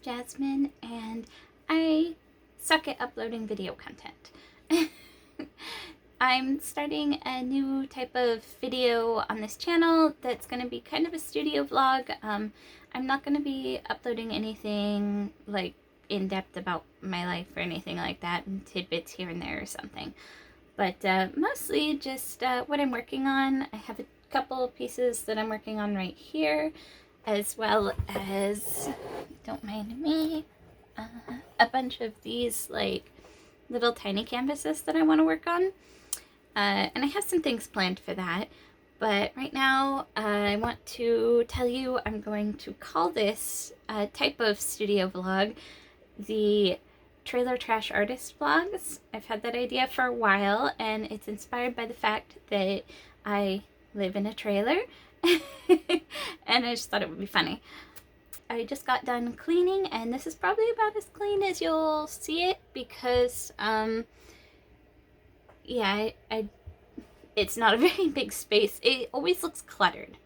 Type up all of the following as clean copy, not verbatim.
Jasmine, and I suck at uploading video content. I'm starting a new type of video on this channel that's going to be kind of a studio vlog. I'm not going to be uploading anything like in-depth about my life or anything like that, and tidbits here and there or something. But mostly just what I'm working on. I have a couple pieces that I'm working on right here, as well as, don't mind me, a bunch of these like little tiny canvases that I want to work on. And I have some things planned for that. But right now, I want to tell you I'm going to call this type of studio vlog the Trailer Trash Artist Vlogs. I've had that idea for a while, and it's inspired by the fact that I live in a trailer, and I just thought it would be funny. I just got done cleaning, and this is probably about as clean as you'll see it because, yeah, it's not a very big space. It always looks cluttered.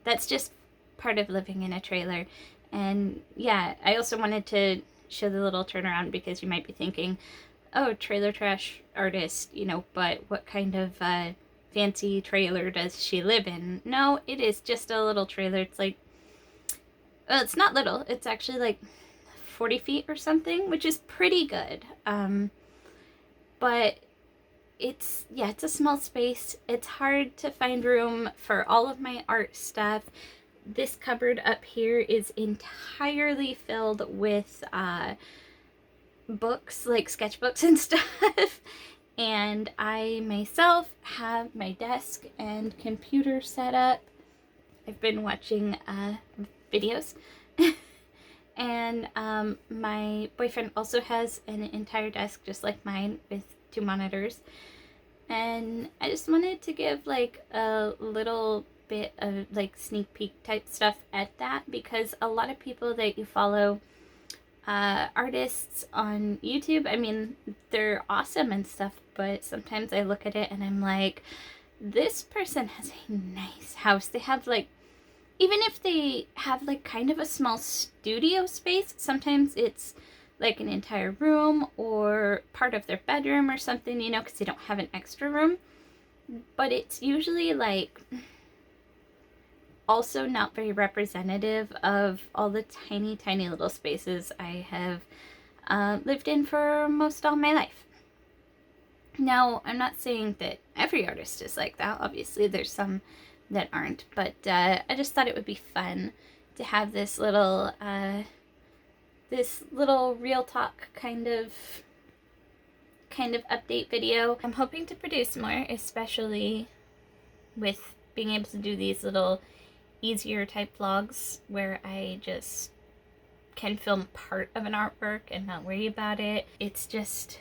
That's just part of living in a trailer. And yeah, I also wanted to show the little turnaround because you might be thinking, oh, trailer trash artist, you know, but what kind of fancy trailer does she live in? No, it is just a little trailer. It's like, well, it's not little. It's actually like 40 feet or something, which is pretty good. But it's a small space. It's hard to find room for all of my art stuff. This cupboard up here is entirely filled with books, like sketchbooks and stuff. And I myself have my desk and computer set up. I've been watching videos. And my boyfriend also has an entire desk just like mine with 2 monitors. And I just wanted to give like a little bit of like sneak peek type stuff at that, because a lot of people that you follow, artists on YouTube, I mean, they're awesome and stuff, but sometimes I look at it and I'm like, this person has a nice house. They have like, even if they have like kind of a small studio space, sometimes it's like an entire room or part of their bedroom or something, you know, because they don't have an extra room. But it's usually like also not very representative of all the tiny, tiny little spaces I have lived in for most all my life. Now, I'm not saying that every artist is like that. Obviously, there's some that aren't, but I just thought it would be fun to have this little real talk kind of update video. I'm hoping to produce more, especially with being able to do these little easier type vlogs where I just can film part of an artwork and not worry about it. It's just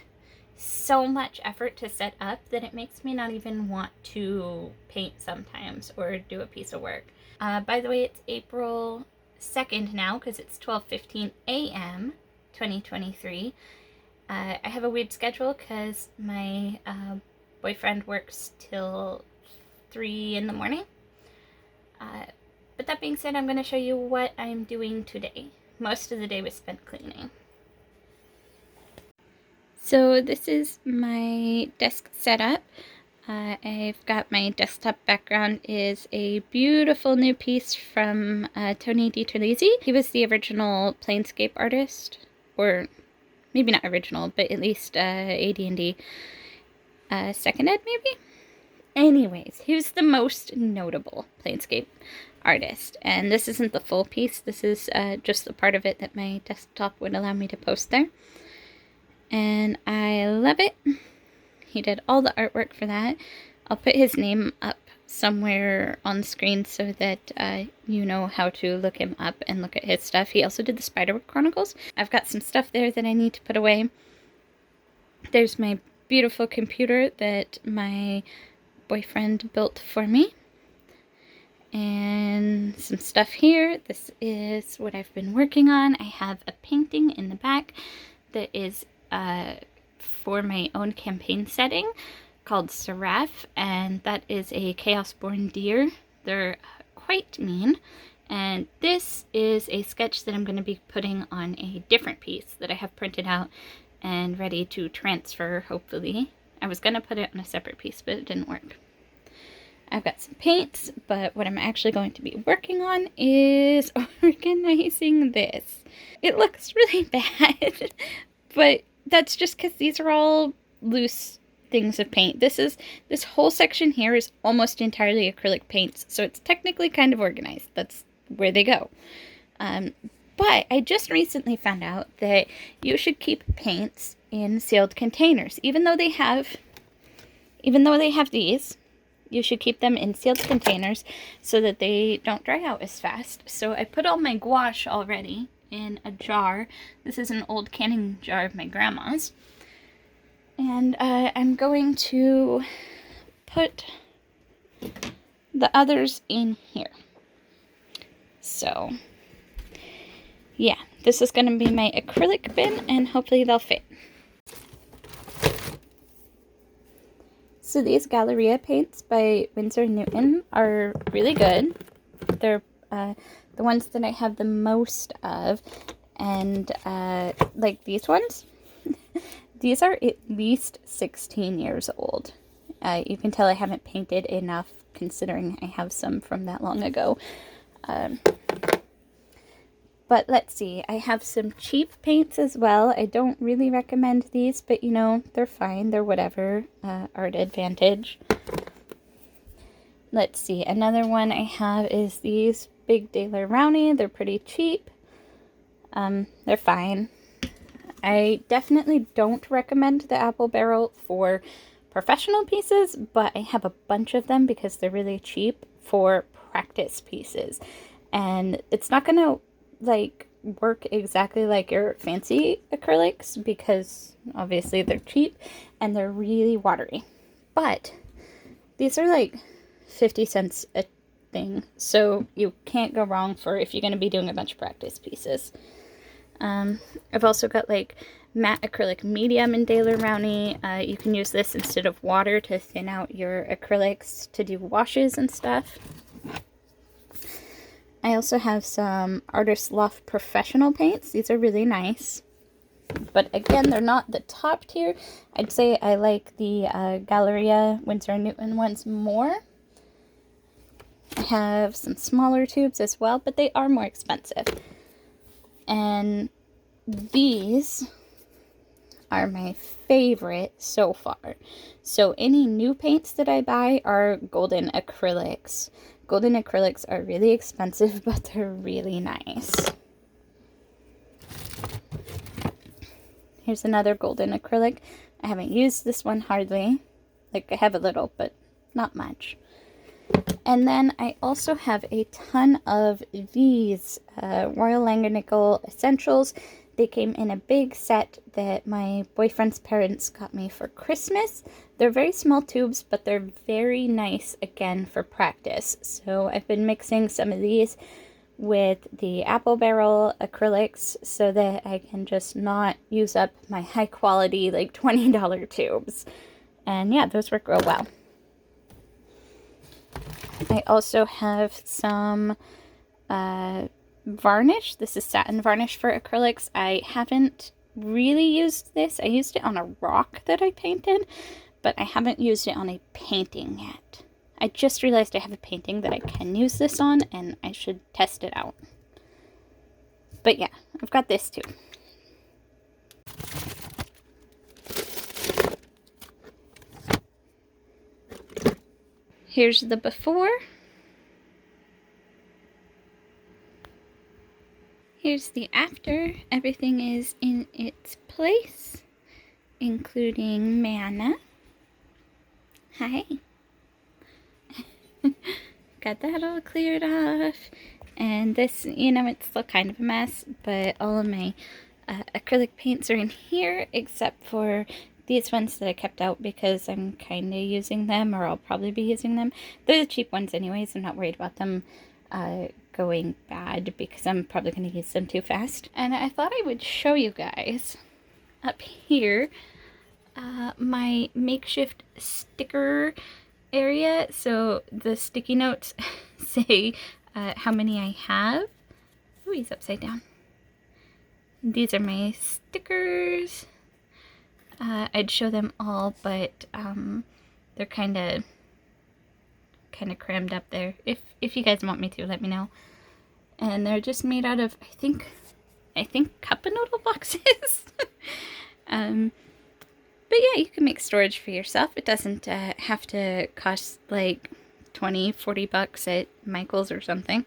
so much effort to set up that it makes me not even want to paint sometimes or do a piece of work. By the way, it's April 2nd now because it's 12:15 a.m. 2023. I have a weird schedule because my boyfriend works till 3 in the morning. But that being said, I'm going to show you what I'm doing today. Most of the day was spent cleaning. So this is my desk setup. I've got my desktop background is a beautiful new piece from Tony DiTerlizzi. He was the original Planescape artist, or maybe not original, but at least AD&D second ed maybe? Anyways, he was the most notable Planescape artist, and this isn't the full piece. This is just the part of it that my desktop would allow me to post there. And I love it. He did all the artwork for that. I'll put his name up somewhere on the screen so that you know how to look him up and look at his stuff. He also did the Spiderwick Chronicles. I've got some stuff there that I need to put away. There's my beautiful computer that my boyfriend built for me. And some stuff here. This is what I've been working on. I have a painting in the back that is for my own campaign setting called Seraph, and that is a Chaos-born deer. They're quite mean, And this is a sketch that I'm going to be putting on a different piece that I have printed out and ready to transfer, hopefully. I was going to put it on a separate piece, but it didn't work. I've got some paints, but what I'm actually going to be working on is organizing this. It looks really bad, but that's just because these are all loose things of paint. This whole section here is almost entirely acrylic paints, so it's technically kind of organized. That's where they go. But I just recently found out that you should keep paints in sealed containers. Even though they have these, you should keep them in sealed containers so that they don't dry out as fast. So I put all my gouache already in a jar. This is an old canning jar of my grandma's. And I'm going to put the others in here. So, yeah, this is going to be my acrylic bin, and hopefully they'll fit. So these Galleria paints by Winsor & Newton are really good. They're the ones that I have the most of, and like these ones, these are at least 16 years old. You can tell I haven't painted enough considering I have some from that long ago. But let's see, I have some cheap paints as well. I don't really recommend these, but you know, they're fine. They're whatever. Art Advantage. Let's see, another one I have is these Big Daler Rowney. They're pretty cheap. They're fine. I definitely don't recommend the Apple Barrel for professional pieces, but I have a bunch of them because they're really cheap for practice pieces. And it's not going to like work exactly like your fancy acrylics because obviously they're cheap and they're really watery. But these are like 50 cents a thing, so you can't go wrong for if you're going to be doing a bunch of practice pieces. I've also got like matte acrylic medium in Daler Rowney. You can use this instead of water to thin out your acrylics to do washes and stuff. I also have some Artist Loft Professional paints. These are really nice. But again, they're not the top tier. I'd say I like the Galleria Winsor & Newton ones more. I have some smaller tubes as well, but they are more expensive. And these are my favorite so far. So any new paints that I buy are golden acrylics. Golden acrylics are really expensive, but they're really nice. Here's another golden acrylic. I haven't used this one hardly. Like, I have a little, but not much. And then I also have a ton of these Royal Langenickel Essentials. They came in a big set that my boyfriend's parents got me for Christmas. They're very small tubes, but they're very nice, again, for practice. So I've been mixing some of these with the Apple Barrel acrylics so that I can just not use up my high-quality, like, $20 tubes. And yeah, those work real well. I also have some varnish. This is satin varnish for acrylics. I haven't really used this. I used it on a rock that I painted, but I haven't used it on a painting yet. I just realized I have a painting that I can use this on, and I should test it out. But yeah, I've got this too. Here's the before. Here's the after. Everything is in its place, including Manna. Hi. Got that all cleared off. And this, you know, it's still kind of a mess, but all of my acrylic paints are in here, except for these ones that I kept out because I'm kind of using them, or I'll probably be using them. They're the cheap ones anyways. I'm not worried about them going bad because I'm probably going to use them too fast. And I thought I would show you guys up here my makeshift sticker area. So the sticky notes say how many I have. Oh, he's upside down. These are my stickers. I'd show them all, but they're kind of crammed up there. If you guys want me to, let me know. And they're just made out of, I think cup noodle boxes. But yeah, you can make storage for yourself. It doesn't have to cost like 20-40 bucks at Michael's or something.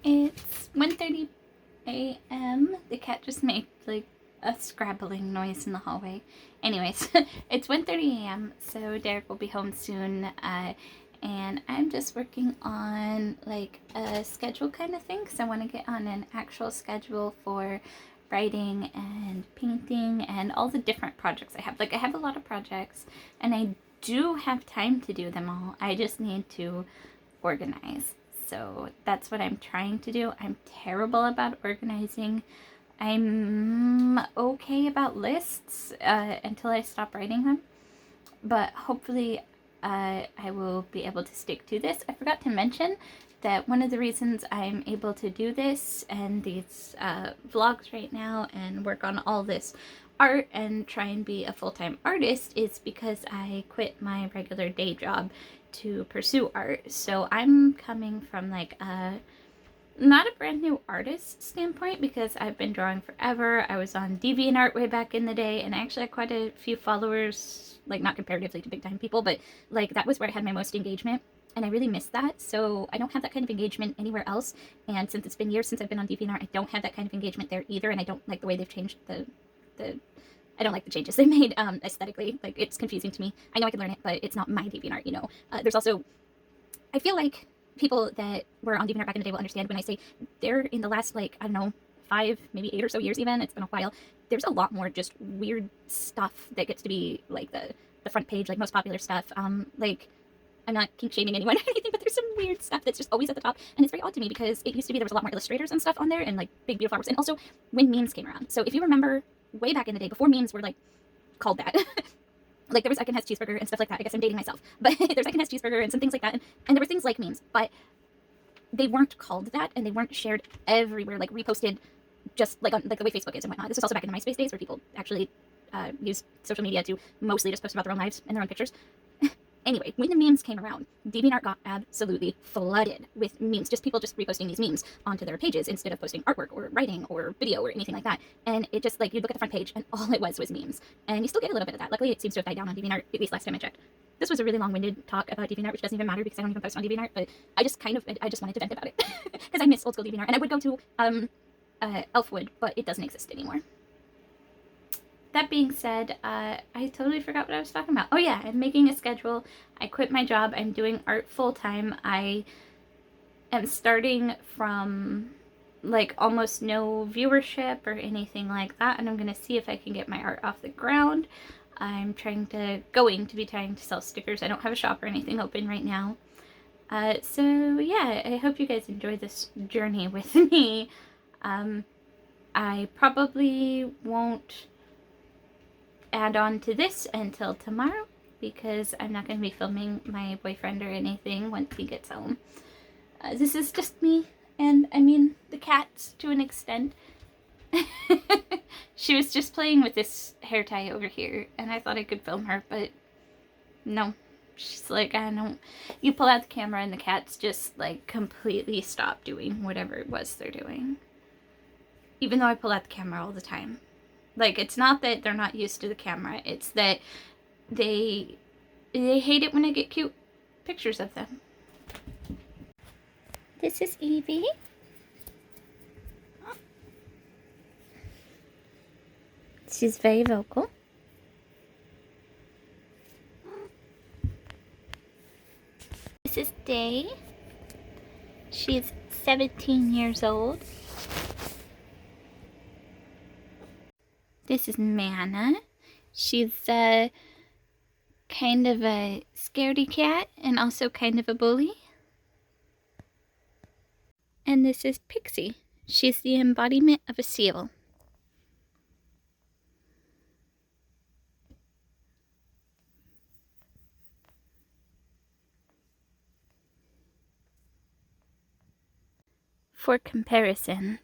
It's 1:30 a.m. The cat just made like a scrabbling noise in the hallway. Anyways, it's 1:30 a.m. so Derek will be home soon, and I'm just working on like a schedule kind of thing, because I want to get on an actual schedule for writing and painting and all the different projects I have. Like, I have a lot of projects and I do have time to do them all. I just need to organize. So that's what I'm trying to do. I'm terrible about organizing. I'm okay about lists until I stop writing them. But hopefully I will be able to stick to this. I forgot to mention that one of the reasons I'm able to do this and these vlogs right now and work on all this art and try and be a full-time artist is because I quit my regular day job to pursue art. So I'm coming from like not a brand new artist standpoint, because I've been drawing forever. I was on DeviantArt way back in the day, and I actually had quite a few followers, like not comparatively to big time people, but like that was where I had my most engagement, and I really missed that. So I don't have that kind of engagement anywhere else, and since it's been years since I've been on DeviantArt, I don't have that kind of engagement there either, and I don't like the way they've changed I don't like the changes they made aesthetically. Like, it's confusing to me. I know I can learn it, but it's not my DeviantArt, you know. There's also, I feel like people that were on DeviantArt back in the day will understand when I say they're in the last, like, I don't know, 5, maybe 8 or so years even. It's been a while. There's a lot more just weird stuff that gets to be, like, the front page, like, most popular stuff. Like, I'm not kink shaming anyone or anything, but there's some weird stuff that's just always at the top. And it's very odd to me, because it used to be there was a lot more illustrators and stuff on there, and, like, big, beautiful artworks. And also, when memes came around. So if you remember way back in the day, before memes were like called that, like there was I Can Has Cheeseburger and stuff like that. I guess I'm dating myself, but there's I Can Has Cheeseburger and some things like that, and there were things like memes, but they weren't called that, and they weren't shared everywhere, like reposted, just like on like the way Facebook is and whatnot. This was also back in the MySpace days, where people actually use social media to mostly just post about their own lives and their own pictures. Anyway, when the memes came around, DeviantArt got absolutely flooded with memes. Just people just reposting these memes onto their pages instead of posting artwork or writing or video or anything like that. And it just, like, you'd look at the front page and all it was memes. And you still get a little bit of that. Luckily, it seems to have died down on DeviantArt, at least last time I checked. This was a really long-winded talk about DeviantArt, which doesn't even matter because I don't even post on DeviantArt, but I just wanted to vent about it. Because I miss old school DeviantArt. And I would go to Elfwood, but it doesn't exist anymore. That being said, I totally forgot what I was talking about. Oh yeah, I'm making a schedule. I quit my job. I'm doing art full-time. I am starting from like almost no viewership or anything like that, and I'm going to see if I can get my art off the ground. I'm going to be trying to sell stickers. I don't have a shop or anything open right now. So yeah, I hope you guys enjoy this journey with me. I probably won't add on to this until tomorrow, because I'm not going to be filming my boyfriend or anything once he gets home. This is just me, and I mean the cats to an extent. She was just playing with this hair tie over here, and I thought I could film her, but no. She's like, I don't... You pull out the camera and the cats just, like, completely stop doing whatever it was they're doing. Even though I pull out the camera all the time. Like, it's not that they're not used to the camera. It's that they hate it when I get cute pictures of them. This is Evie. She's very vocal. This is Day. She's 17 years old. This is Manna. She's kind of a scaredy cat and also kind of a bully. And this is Pixie. She's the embodiment of a seal. For comparison,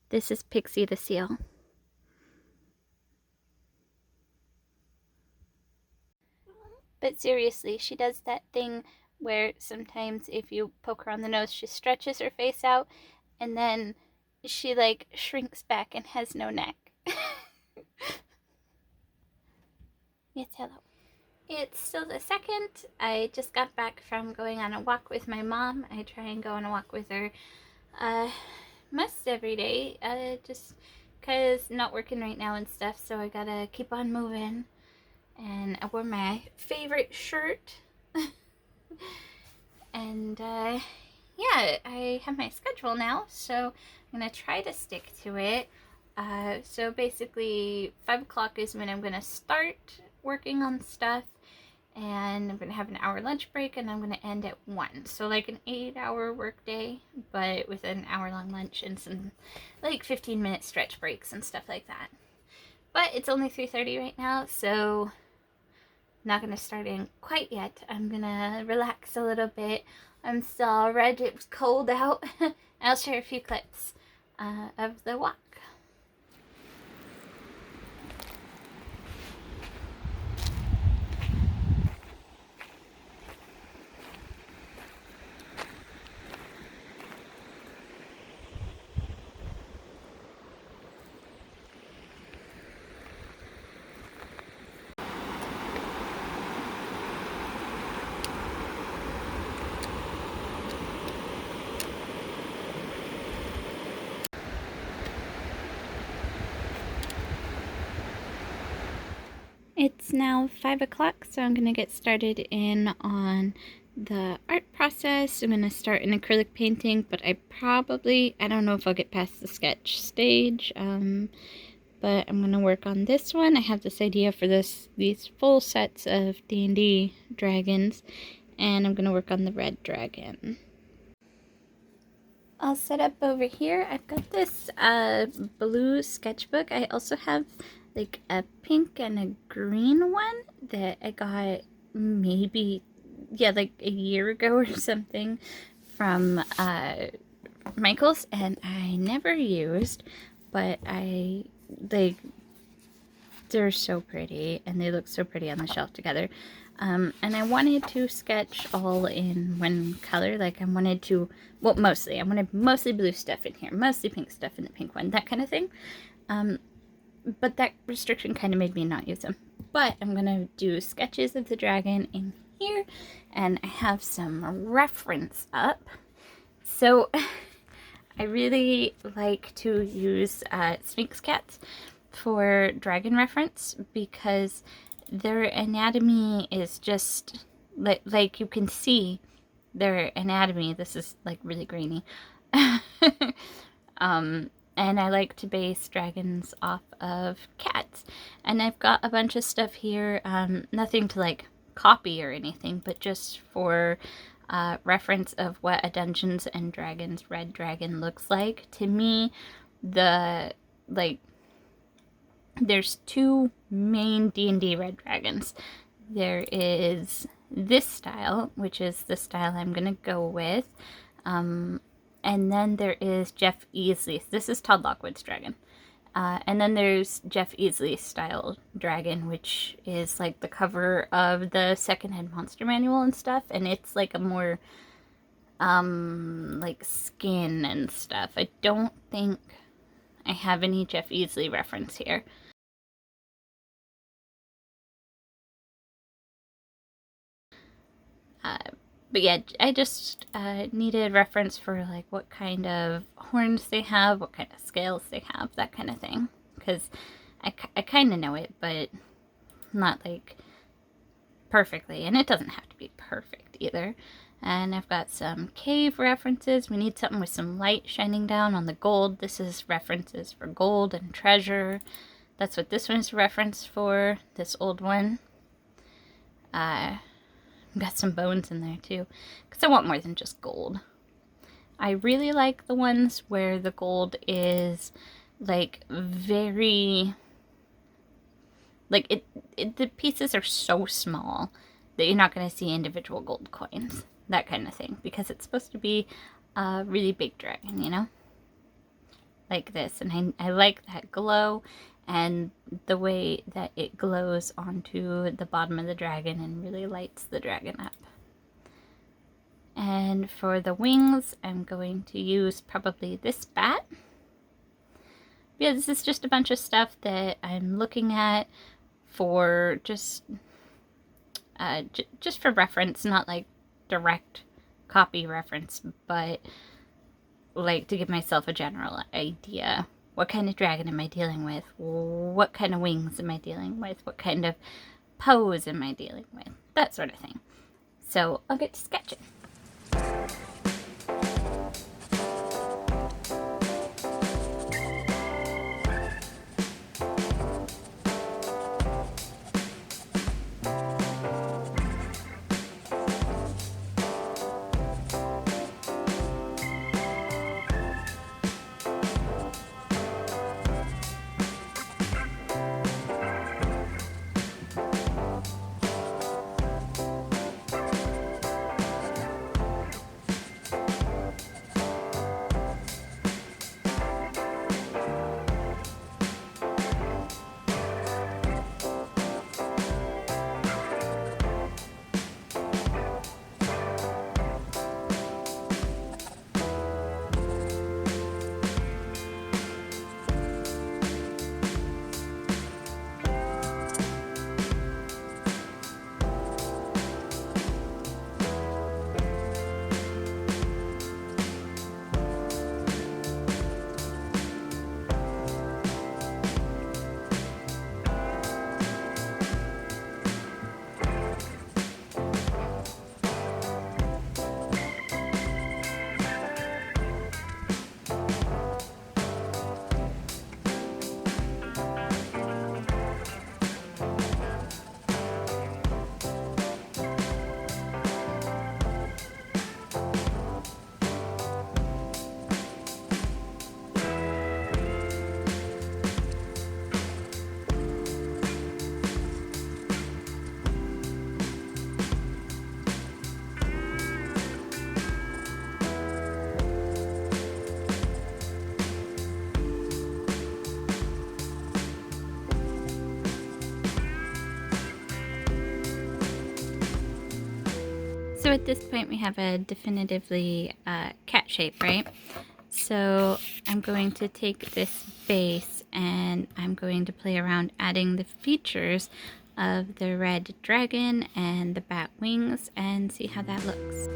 this is Pixie the seal. But seriously, she does that thing where sometimes if you poke her on the nose, she stretches her face out, and then she like shrinks back and has no neck. Yes, hello. It's still the 2nd. I just got back from going on a walk with my mom. I try and go on a walk with her most every day, just because I'm not working right now and stuff, so I gotta keep on moving. And I wore my favorite shirt. And yeah, I have my schedule now, so I'm gonna try to stick to it. So basically 5 o'clock is when I'm gonna start working on stuff, and I'm gonna have an hour lunch break, and I'm gonna end at 1. So like an 8-hour work day, but with an hour-long lunch and some like 15-minute stretch breaks and stuff like that. But it's only 3:30 right now, so not gonna start in quite yet. I'm gonna relax a little bit. I'm still red. It was cold out. I'll share a few clips of the walk. It's now 5 o'clock, so I'm going to get started in on the art process. I'm going to start an acrylic painting, but I don't know if I'll get past the sketch stage, but I'm going to work on this one. I have this idea for these full sets of D&D dragons, and I'm going to work on the red dragon. I'll set up over here. I've got this blue sketchbook. I also have like a pink and a green one that I got maybe, yeah, like a year ago or something from Michael's, and I never used, but they're so pretty, and they look so pretty on the shelf together. And I wanted to sketch all in one color. Like I wanted mostly blue stuff in here, mostly pink stuff in the pink one, that kind of thing. But that restriction kind of made me not use them. But I'm going to do sketches of the dragon in here, and I have some reference up. So I really like to use Sphinx cats for dragon reference, because their anatomy is just like you can see their anatomy. This is like really grainy. And I like to base dragons off of cats. And I've got a bunch of stuff here, nothing to like copy or anything, but just for reference of what a Dungeons and Dragons red dragon looks like. To me, there's 2 main D&D red dragons. There is this style, which is the style I'm gonna go with. And then there is Jeff Easley. This is Todd Lockwood's dragon. And then there's Jeff Easley style dragon, which is like the cover of the secondhand monster manual and stuff. And it's like a more like skin and stuff. I don't think I have any Jeff Easley reference here. But yeah, I just needed reference for like what kind of horns they have, what kind of scales they have, that kind of thing. Because I kind of know it, but not like perfectly. And it doesn't have to be perfect either. And I've got some cave references. We need something with some light shining down on the gold. This is references for gold and treasure. That's what this one is a reference for, this old one. Got some bones in there too, because I want more than just gold. I really like the ones where the gold is like very, like the pieces are so small that you're not going to see individual gold coins, that kind of thing, because it's supposed to be a really big dragon, you know, like this. And I like that glow and the way that it glows onto the bottom of the dragon and really lights the dragon up. And for the wings, I'm going to use probably this bat. Yeah, this is just a bunch of stuff that I'm looking at for just for reference, not like direct copy reference, but like to give myself a general idea. What kind of dragon am I dealing with? What kind of wings am I dealing with? What kind of pose am I dealing with? That sort of thing. So I'll get to sketching. So at this point we have a definitively cat shape, right? So I'm going to take this base and I'm going to play around adding the features of the red dragon and the bat wings and see how that looks.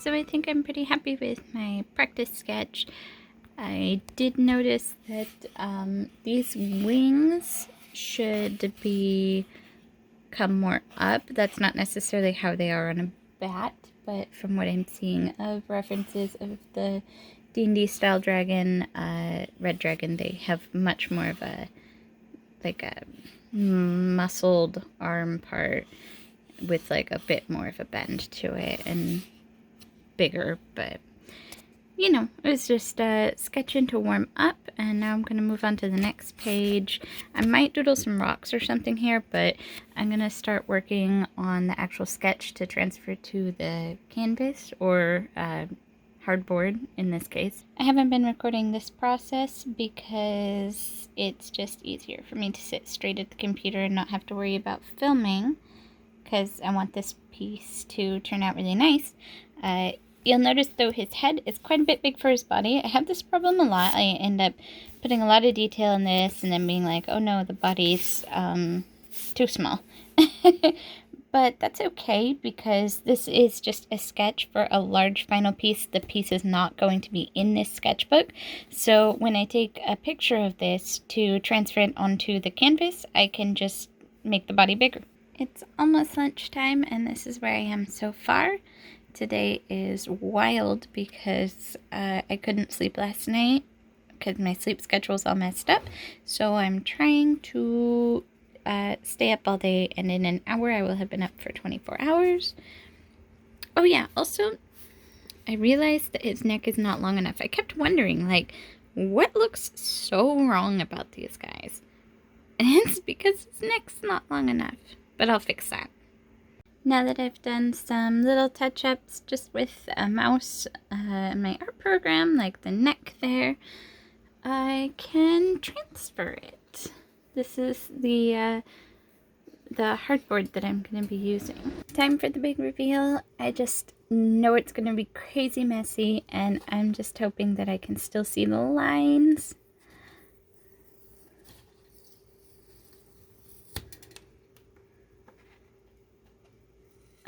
So I think I'm pretty happy with my practice sketch. I did notice that these wings should come more up. That's not necessarily how they are on a bat, but from what I'm seeing of references of the D&D style dragon, red dragon, they have much more of a muscled arm part with like a bit more of a bend to it and bigger, but you know, it was just sketching to warm up, and now I'm going to move on to the next page. I might doodle some rocks or something here, but I'm going to start working on the actual sketch to transfer to the canvas, or hardboard in this case. I haven't been recording this process because it's just easier for me to sit straight at the computer and not have to worry about filming, because I want this piece to turn out really nice. You'll notice though his head is quite a bit big for his body. I have this problem a lot. I end up putting a lot of detail in this and then being like, oh no, the body's too small. But that's okay, because this is just a sketch for a large final piece. The piece is not going to be in this sketchbook. So when I take a picture of this to transfer it onto the canvas, I can just make the body bigger. It's almost lunchtime, and this is where I am so far. Today is wild because I couldn't sleep last night because my sleep schedule's all messed up. So I'm trying to stay up all day, and in an hour I will have been up for 24 hours. Oh yeah, also I realized that his neck is not long enough. I kept wondering, like, what looks so wrong about these guys? And it's because his neck's not long enough, but I'll fix that. Now that I've done some little touch-ups just with a mouse in my art program, like the neck there, I can transfer it. This is the hardboard that I'm going to be using. Time for the big reveal. I just know it's going to be crazy messy, and I'm just hoping that I can still see the lines.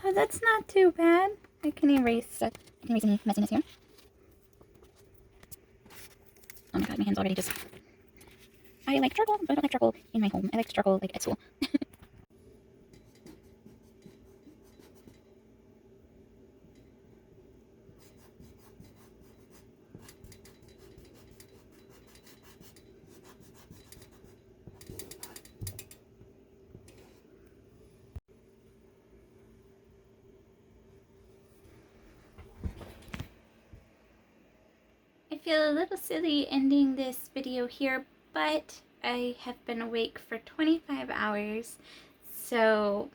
Oh, that's not too bad. I can erase any messiness here. Oh my god, my hand's already just... I like charcoal, but I don't like charcoal in my home. I like charcoal like at school. I feel a little silly ending this video here, but I have been awake for 25 hours, so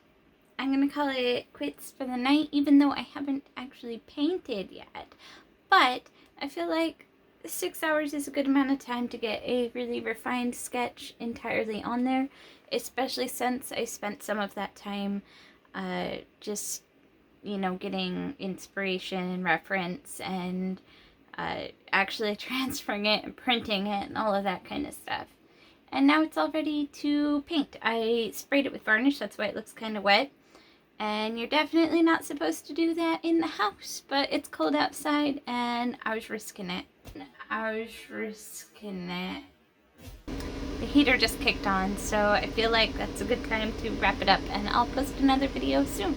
I'm going to call it quits for the night, even though I haven't actually painted yet. But I feel like 6 hours is a good amount of time to get a really refined sketch entirely on there, especially since I spent some of that time just, you know, getting inspiration and reference and actually transferring it and printing it and all of that kind of stuff. And now it's all ready to paint. I sprayed it with varnish, that's why it looks kind of wet. And you're definitely not supposed to do that in the house, but it's cold outside and I was risking it. The heater just kicked on, so I feel like that's a good time to wrap it up, and I'll post another video soon.